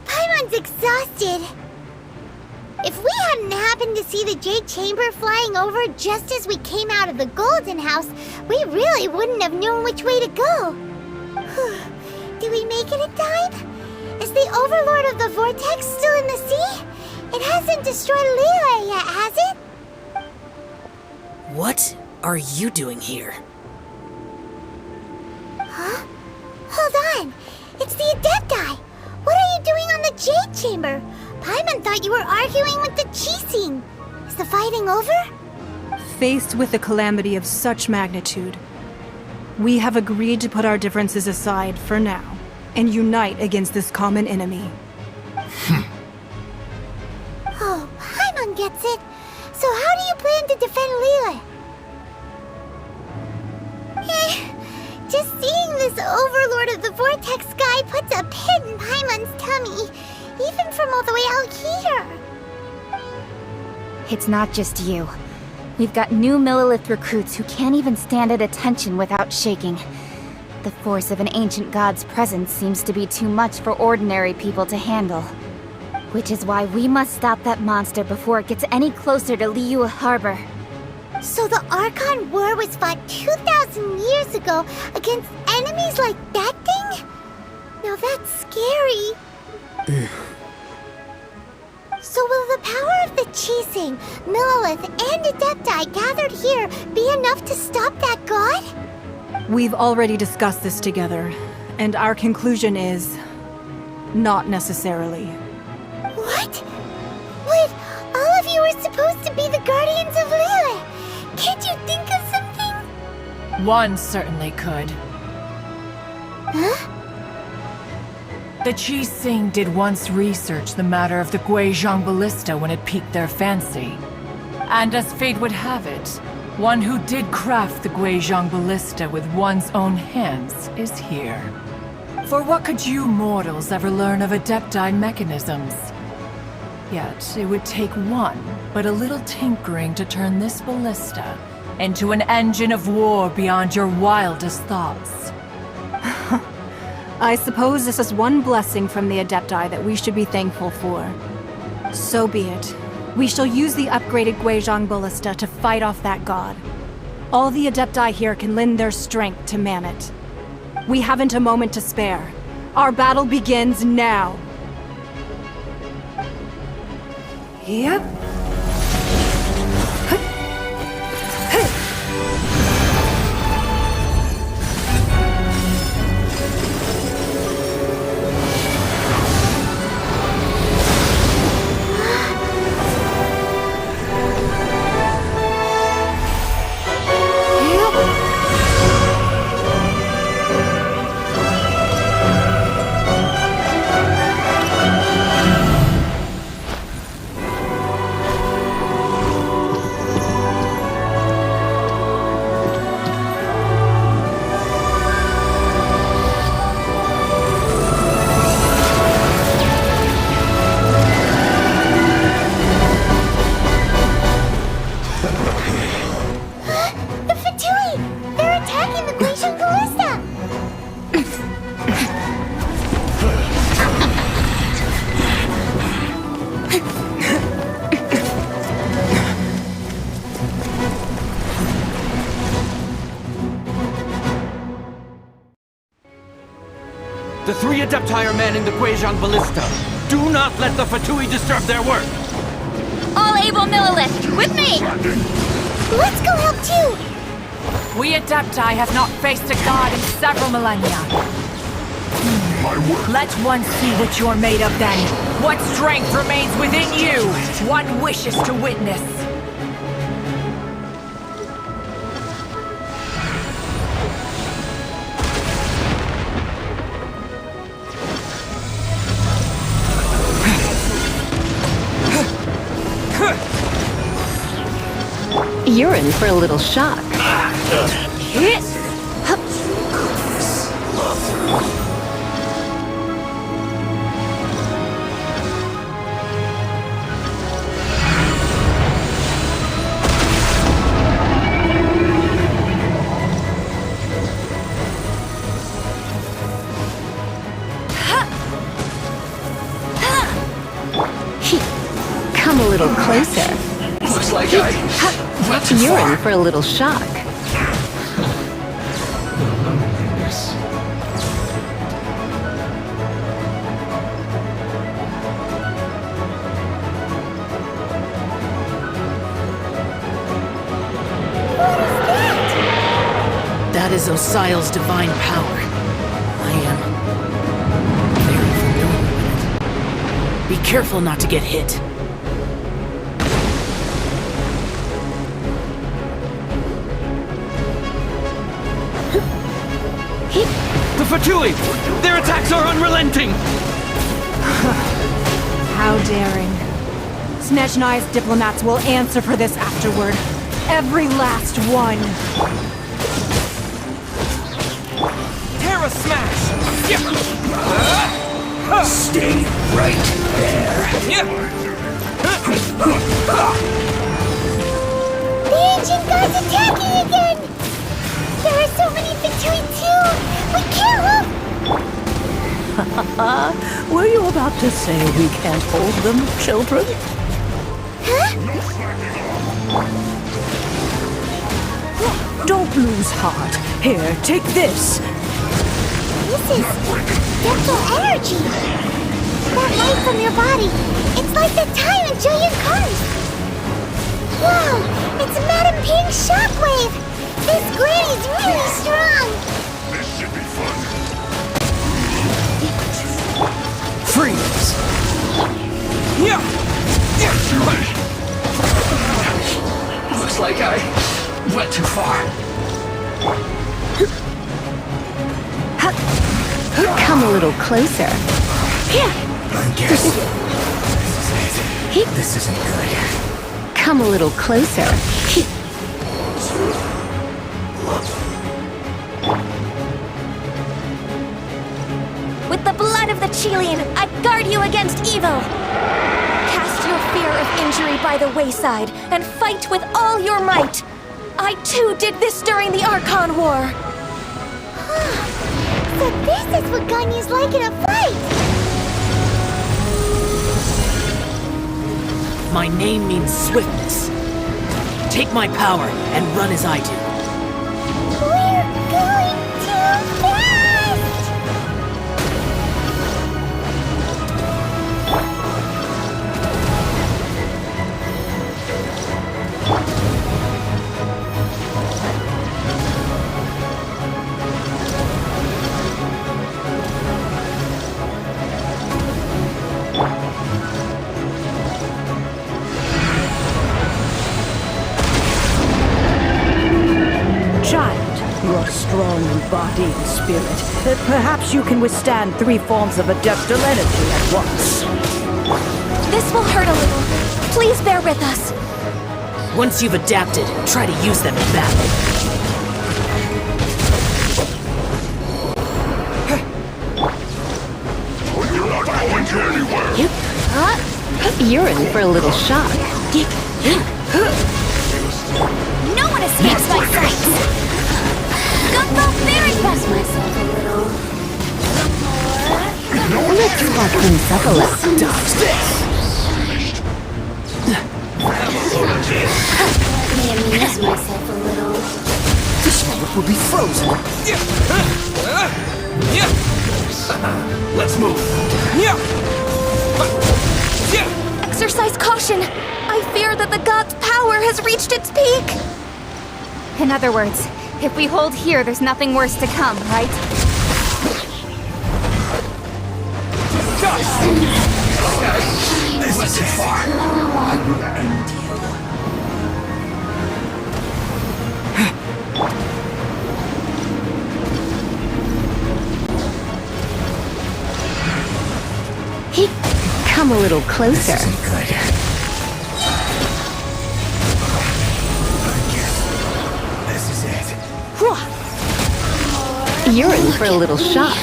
Paimon's exhausted. If we hadn't happened to see the Jade Chamber flying over just as we came out of the Golden House, we really wouldn't have known which way to go. Did we make it in time? Is the Overlord of the Vortex still in the sea? It hasn't destroyed Liyue yet, has it? What are you doing here? Huh? Hold on! It's the Adepti! What are you doing on the Jade Chamber? Paimon thought you were arguing with the Qixing. Is the fighting over? Faced with a calamity of such magnitude, we have agreed to put our differences aside for now and unite against this common enemy. Oh, Paimon gets it. So how do you plan to defend Liyue? Just seeing this Overlord of the Vortex guy puts a pit in Paimon's tummy, even from all the way out here. It's not just you. We've got new Millilith recruits who can't even stand at attention without shaking. The force of an ancient god's presence seems to be too much for ordinary people to handle. Which is why we must stop that monster before it gets any closer to Liyue Harbor. So the Archon War was fought 2,000 years ago against enemies like that thing? Now that's scary. So will the power of the Qixing, Millilith, and Adepti gathered here be enough to stop that god? We've already discussed this together, and our conclusion is... not necessarily. What? Wait, all of you are supposed to be the Guardians of Liyue. Can't you think of something? One certainly could. Huh? The Qixing did once research the matter of the Guizhong Ballista when it piqued their fancy. And as fate would have it, one who did craft the Guizhong Ballista with one's own hands is here. For what could you mortals ever learn of Adepti mechanisms? Yet, it would take one, but a little tinkering to turn this ballista into an engine of war beyond your wildest thoughts. I suppose this is one blessing from the Adepti that we should be thankful for. So be it. We shall use the upgraded Guizhong Ballista to fight off that god. All the Adepti here can lend their strength to man it. We haven't a moment to spare. Our battle begins now. Yep. The three Adepti are manning the Guizhong Ballista. Do not let the Fatui disturb their work! All able Millilith, with me! Let's go help too! We Adepti have not faced a god in several millennia. Let one see what you're made of then. What strength remains within you, one wishes to witness. You're in for a little shock. closer. Looks like You're in for a little shock. That is Osial's divine power. I am very familiar with it. Be careful not to get hit. The Fatui! Their attacks are unrelenting! How daring. Snezhnai's diplomats will answer for this afterward. Every last one. Terra Smash! Stay right there. The ancient gods attacking again! There are so many Fatui too! We can't look! Were you about to say we can't hold them, children? Huh? Don't lose heart. Here, take this. This is dental energy! That light from your body, it's like the time in Julian Cars! Whoa! It's Madam Ping's shockwave! This granny's really strong! This should be fun. Freeze! Looks like I went too far. Come a little closer. I guess this isn't good. Come a little closer. With the blood of the Chilean, I guard you against evil! Cast your fear of injury by the wayside, and fight with all your might! I too did this during the Archon War! So this is what Ganyu's like in a fight! My name means swiftness. Take my power and run as I do. We're going too fast! Child, you are strong in body and spirit. Perhaps you can withstand 3 forms of adeptal energy at once. This will hurt a little. Please bear with us. Once you've adapted, try to use them in battle. You're not going to anywhere. You're in for a little shock. No one escapes my sight! Gumbo Berry Best myself a little. Let's talk things up a little. Dodge this! May amuse myself a little. This moment will be frozen. Let's move. Exercise caution! I fear that the god's power has reached its peak! In other words, if we hold here, there's nothing worse to come, right? This isn't far. I will end you. Come a little closer. This isn't good. This is it. You're in for a little shock.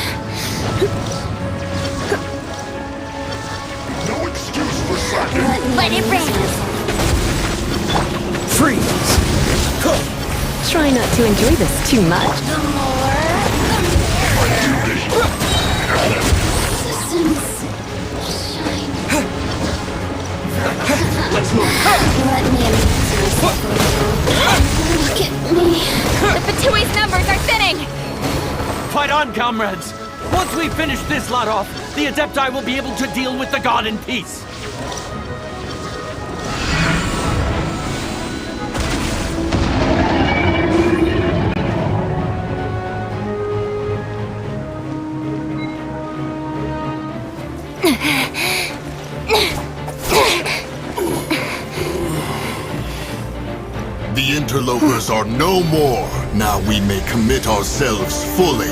No excuse for slacking. Let it rain! Freeze! Try not to enjoy this too much. Let's move. Fight on, comrades! Once we finish this lot off, the Adepti will be able to deal with the god in peace. The interlopers are no more. Now we may commit ourselves fully.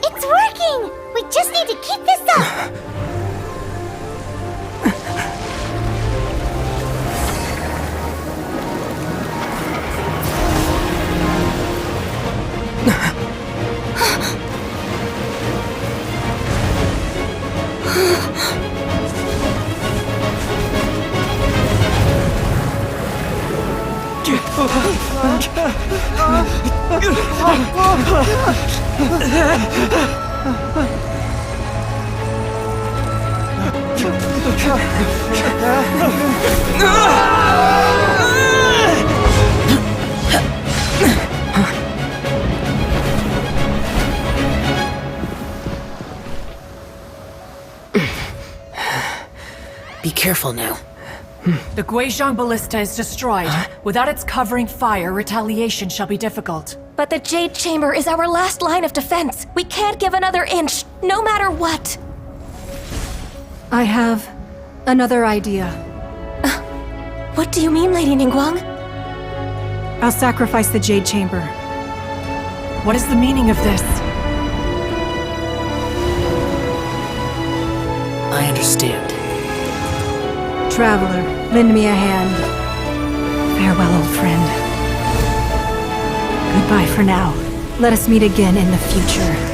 It's working! We just need to keep this up! Be careful now. The Guizhong Ballista is destroyed. Without its covering fire, retaliation shall be difficult. But the Jade Chamber is our last line of defense. We can't give another inch, no matter what. I have another idea. What do you mean, Lady Ningguang? I'll sacrifice the Jade Chamber. What is the meaning of this? I understand. Traveler, lend me a hand. Farewell, old friend. Goodbye for now. Let us meet again in the future.